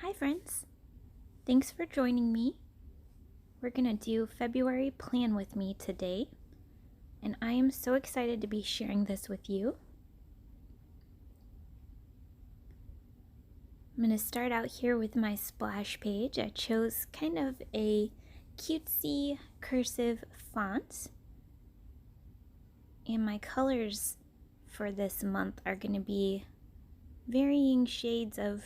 Hi friends, thanks for joining me. We're gonna do February Plan with me today, and I am so excited to be sharing this with you. I'm gonna start out here with my splash page. I chose kind of a cutesy cursive font, and my colors for this month are gonna be varying shades of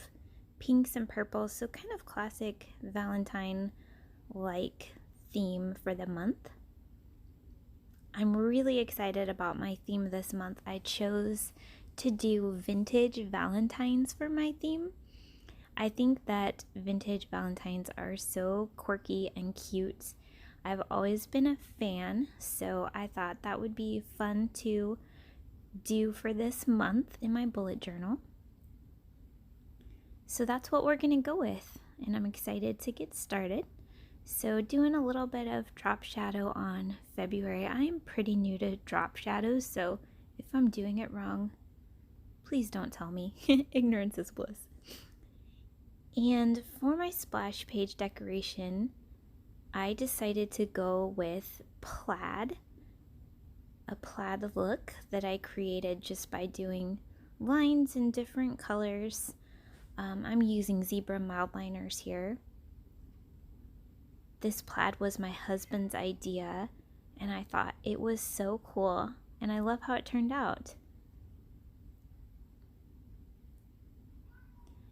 pinks and purples, so kind of classic Valentine-like theme for the month. I'm really excited about my theme this month. I chose to do vintage Valentines for my theme. I think that vintage Valentines are so quirky and cute. I've always been a fan, so I thought that would be fun to do for this month in my bullet journal. So that's what we're gonna go with, and I'm excited to get started. So doing a little bit of drop shadow on February. I am pretty new to drop shadows, so if I'm doing it wrong, please don't tell me. Ignorance is bliss. And for my splash page decoration, I decided to go with plaid, a plaid look that I created just by doing lines in different colors. I'm using zebra Mildliners here. This plaid was my husband's idea, and I thought it was so cool, and I love how it turned out.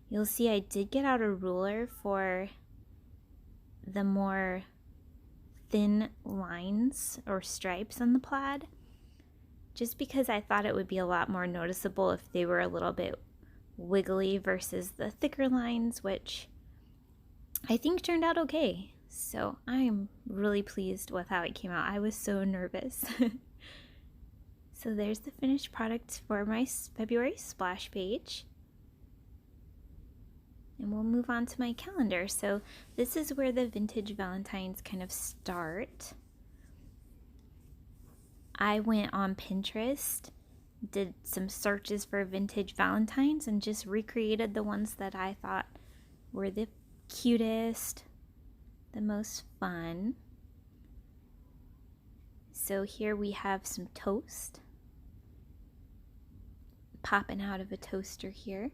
You'll see I did get out a ruler for the more thin lines or stripes on the plaid, just because I thought it would be a lot more noticeable if they were a little bit wiggly versus the thicker lines, which I think turned out okay. So I'm really pleased with how it came out. I was so nervous. So there's the finished product for my February splash page. And we'll move on to my calendar. So this is where the vintage Valentines kind of start. I went on Pinterest, did some searches for vintage Valentines, and just recreated the ones that I thought were the cutest, the most fun. So here we have some toast popping out of a toaster here.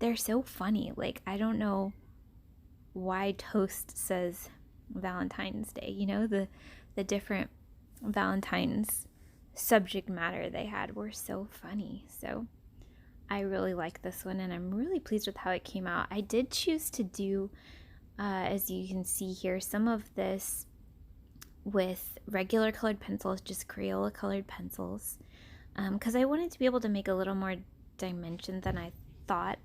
They're so funny. Like, I don't know why toast says Valentine's Day. You know, the different Valentine's subject matter they had were so funny. So I really like this one, and I'm really pleased with how it came out. I did choose to do, as you can see here, some of this with regular colored pencils, just Crayola colored pencils, because I wanted to be able to make a little more dimension than I thought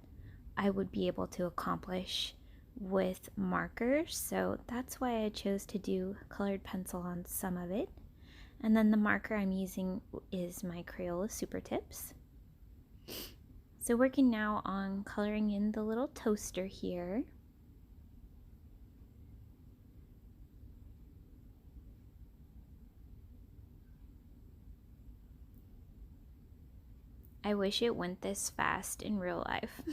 I would be able to accomplish with markers. So that's why I chose to do colored pencil on some of it. And then the marker I'm using is my Crayola Super Tips. So working now on coloring in the little toaster here. I wish it went this fast in real life.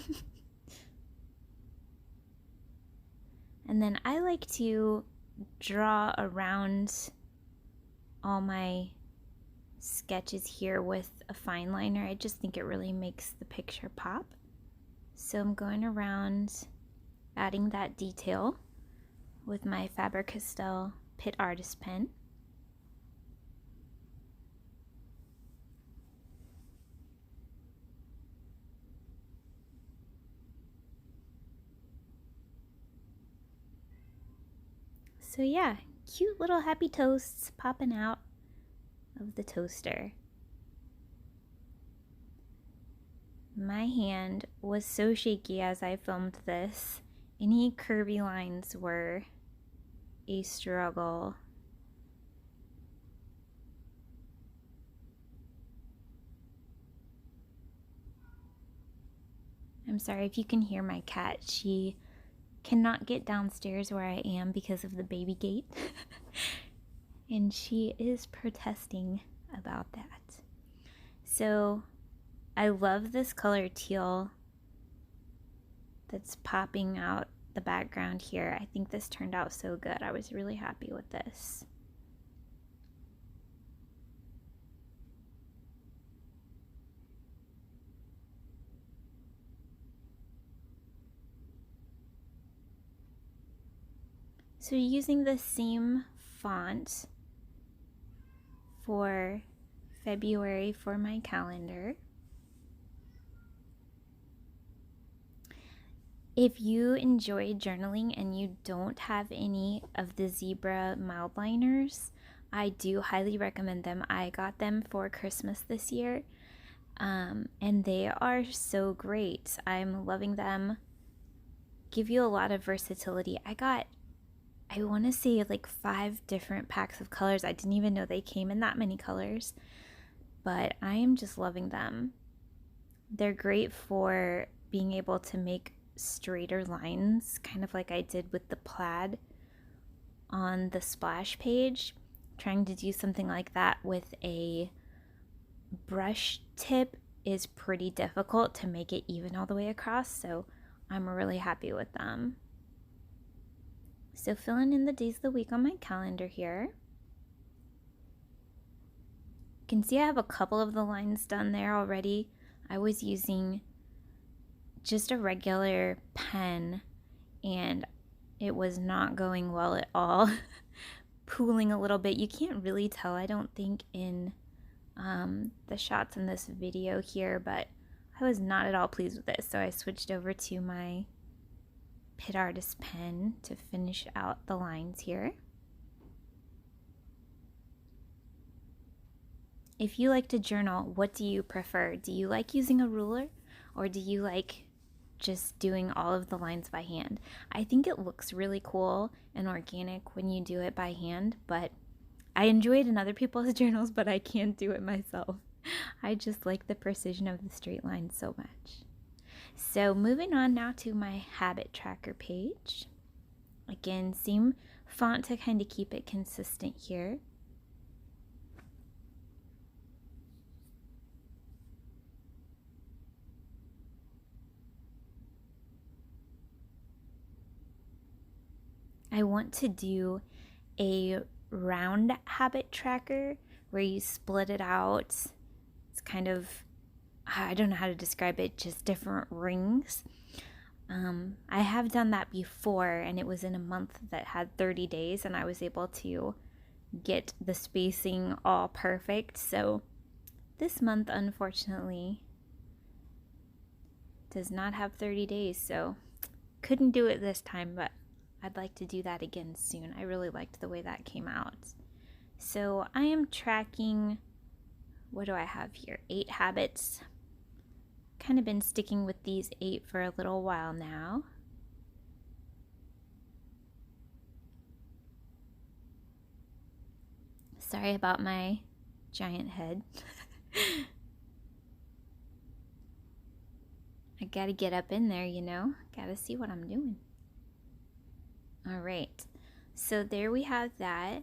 And then I like to draw around all my sketches here with a fine liner. I just think it really makes the picture pop. So I'm going around adding that detail with my Faber Castell Pitt Artist Pen. So yeah, cute little happy toasts popping out of the toaster. My hand was so shaky as I filmed this. Any curvy lines were a struggle. I'm sorry if you can hear my cat. She cannot get downstairs where I am because of the baby gate. and she is protesting about that. So I love this color teal that's popping out the background here. I think this turned out so good. I was really happy with this. So using the same font for February for my calendar. If you enjoy journaling and you don't have any of the zebra Mildliners, I do highly recommend them. I got them for Christmas this year, and they are so great. I'm loving them. Give you a lot of versatility. I want to say like 5 different packs of colors. I didn't even know they came in that many colors, but I am just loving them. They're great for being able to make straighter lines, kind of like I did with the plaid on the splash page. Trying to do something like that with a brush tip is pretty difficult to make it even all the way across, so I'm really happy with them. So filling in the days of the week on my calendar here. You can see I have a couple of the lines done there already. I was using just a regular pen and it was not going well at all. Pooling a little bit. You can't really tell, I don't think, in the shots in this video here, but I was not at all pleased with this, so I switched over to my Pitt Artist pen to finish out the lines here. If you like to journal, what do you prefer? Do you like using a ruler, or do you like just doing all of the lines by hand? I think it looks really cool and organic when you do it by hand, but I enjoy it in other people's journals, but I can't do it myself. I just like the precision of the straight lines so much. So moving on now to my habit tracker page. Again, same font to kind of keep it consistent here. I want to do a round habit tracker where you split it out. It's kind of, I don't know how to describe it, just different rings. I have done that before, and it was in a month that had 30 days, and I was able to get the spacing all perfect. So this month, unfortunately, does not have 30 days, so couldn't do it this time, but I'd like to do that again soon. I really liked the way that came out. So I am tracking, what do I have here? 8 habits. Kind of been sticking with these 8 for a little while now. Sorry about my giant head. I gotta get up in there, you know? Gotta see what I'm doing. All right, so there we have that.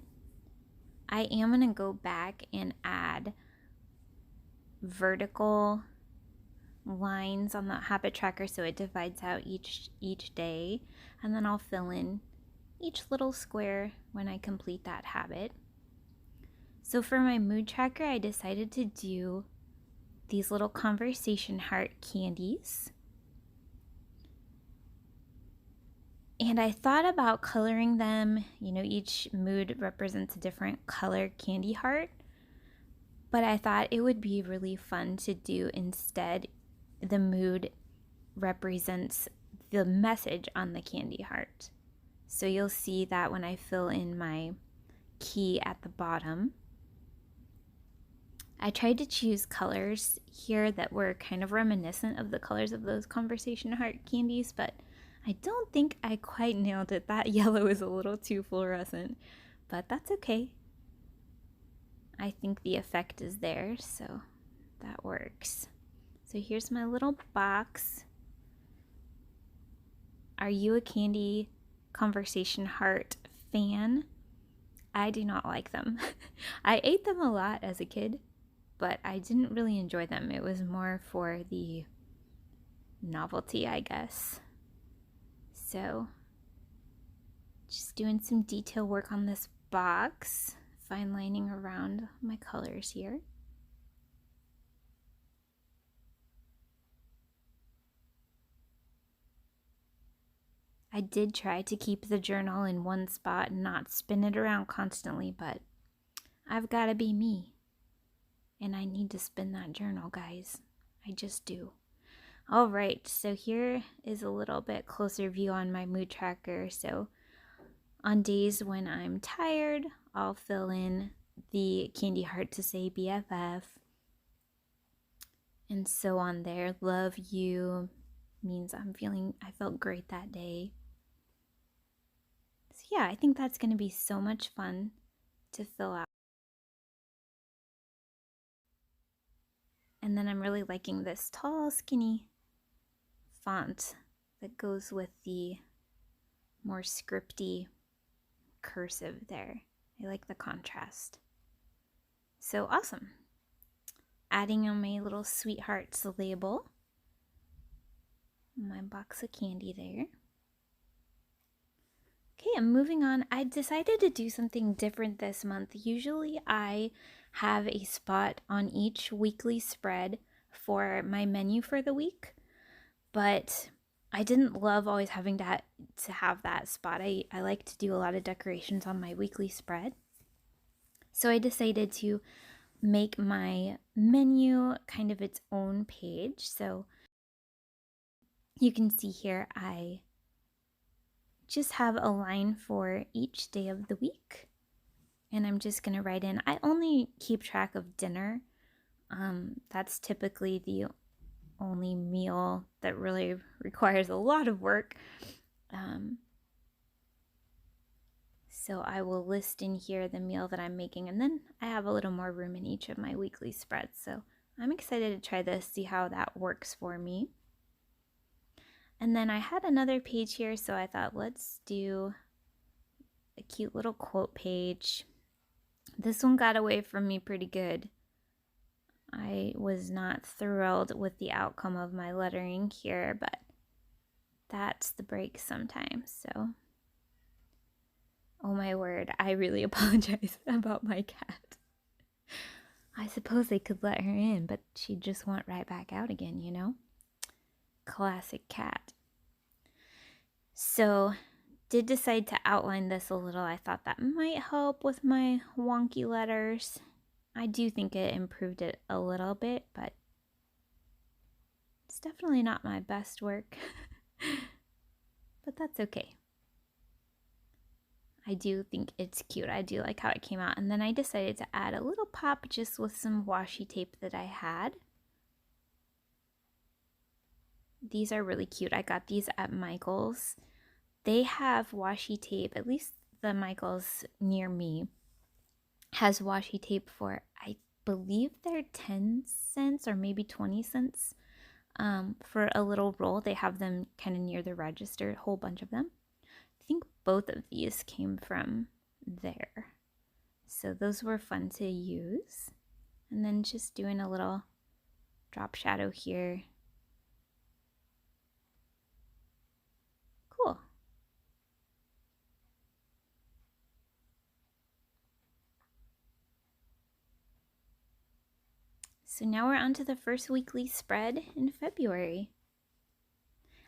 I am gonna go back and add vertical lines on the habit tracker so it divides out each day, and then I'll fill in each little square when I complete that habit. So for my mood tracker, I decided to do these little conversation heart candies. And I thought about coloring them, you know, each mood represents a different color candy heart, but I thought it would be really fun to do instead the mood represents the message on the candy heart. So you'll see that when I fill in my key at the bottom. I tried to choose colors here that were kind of reminiscent of the colors of those conversation heart candies, but I don't think I quite nailed it. That yellow is a little too fluorescent, but that's okay. I think the effect is there, so that works. So here's my little box. Are you a candy conversation heart fan? I do not like them. I ate them a lot as a kid, but I didn't really enjoy them. It was more for the novelty, I guess. So, just doing some detail work on this box, fine lining around my colors here. I did try to keep the journal in one spot and not spin it around constantly, but I've got to be me. And I need to spin that journal, guys. I just do. All right, so here is a little bit closer view on my mood tracker. So on days when I'm tired, I'll fill in the candy heart to say BFF. And so on there. Love you means I felt great that day. So yeah, I think that's going to be so much fun to fill out. And then I'm really liking this tall, skinny font that goes with the more scripty cursive there. I like the contrast. So awesome. Adding on my little sweethearts label. My box of candy there. Okay, I'm moving on. I decided to do something different this month. Usually I have a spot on each weekly spread for my menu for the week, but I didn't love always having to have that spot. I like to do a lot of decorations on my weekly spread. So I decided to make my menu kind of its own page. So you can see here I just have a line for each day of the week. And I'm just going to write in, I only keep track of dinner. That's typically the only meal that really requires a lot of work. So I will list in here the meal that I'm making, and then I have a little more room in each of my weekly spreads. So I'm excited to try this, see how that works for me. And then I had another page here, so I thought let's do a cute little quote page. This one got away from me pretty good. I was not thrilled with the outcome of my lettering here, but that's the break sometimes. So, oh my word, I really apologize about my cat. I suppose they could let her in, but she'd just want right back out again, you know? Classic cat. So, did decide to outline this a little. I thought that might help with my wonky letters. I do think it improved it a little bit, but it's definitely not my best work. But that's okay. I do think it's cute. I do like how it came out. And then I decided to add a little pop just with some washi tape that I had. These are really cute. I got these at Michael's. They have washi tape, at least the Michael's near me has washi tape for, I believe they're 10 cents or maybe 20 cents for a little roll. They have them kind of near the register, a whole bunch of them. I think both of these came from there. So those were fun to use. And then just doing a little drop shadow here. Cool. So now we're on to the first weekly spread in February.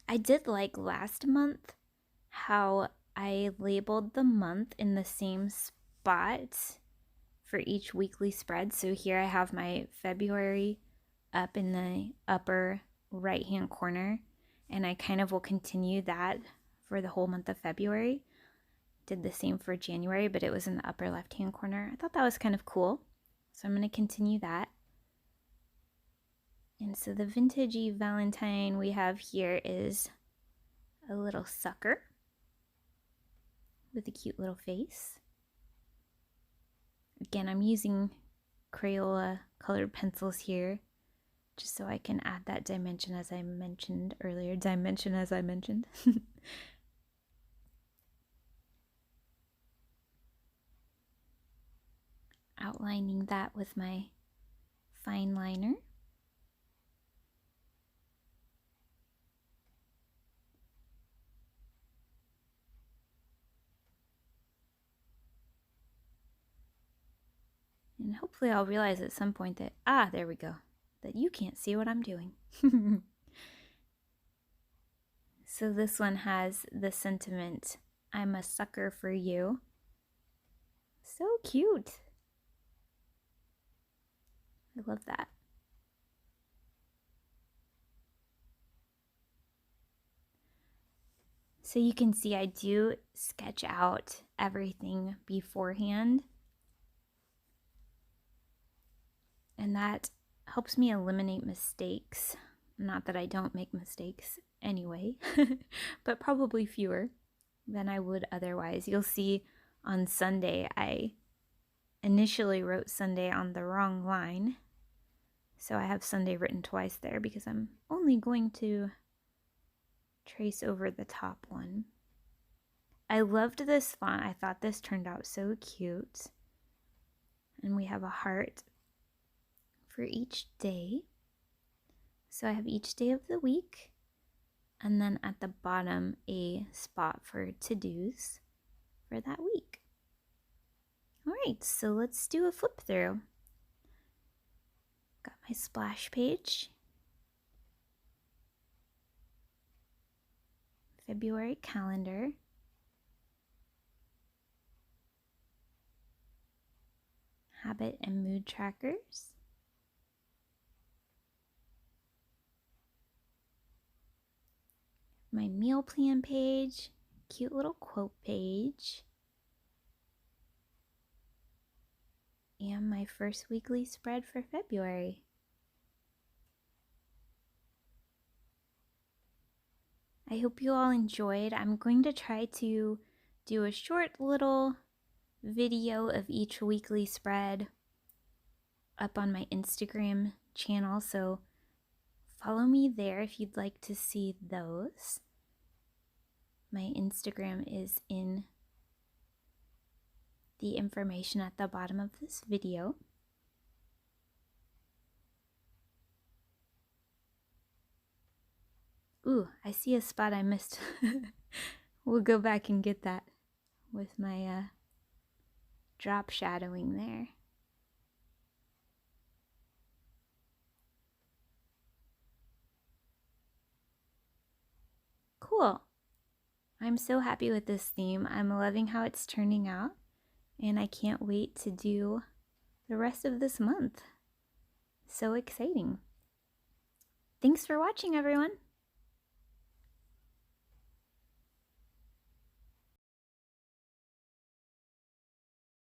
I did like last month how I labeled the month in the same spot for each weekly spread. So here I have my February up in the upper right hand corner, and I kind of will continue that for the whole month of February. Did the same for January, but it was in the upper left hand corner. I thought that was kind of cool, so I'm going to continue that. And so the vintagey Valentine we have here is a little sucker with a cute little face. Again, I'm using Crayola colored pencils here just so I can add that dimension as I mentioned earlier. outlining that with my fine liner. And hopefully I'll realize at some point that, there we go, that you can't see what I'm doing. So this one has the sentiment, I'm a sucker for you. So cute. I love that. So you can see I do sketch out everything beforehand. And that helps me eliminate mistakes. Not that I don't make mistakes anyway, but probably fewer than I would otherwise. You'll see on Sunday, I initially wrote Sunday on the wrong line. So I have Sunday written twice there because I'm only going to trace over the top one. I loved this font. I thought this turned out so cute. And we have a heart for each day. So I have each day of the week, and then at the bottom a spot for to-dos for that week. All right, so let's do a flip through. Got my splash page, February calendar, habit and mood trackers, my meal plan page, cute little quote page, and my first weekly spread for February. I hope you all enjoyed. I'm going to try to do a short little video of each weekly spread up on my Instagram channel, so follow me there if you'd like to see those. My Instagram is in the information at the bottom of this video. Ooh, I see a spot I missed. We'll go back and get that with my drop shadowing there. Cool. I'm so happy with this theme. I'm loving how it's turning out, and I can't wait to do the rest of this month. So exciting. Thanks for watching, everyone.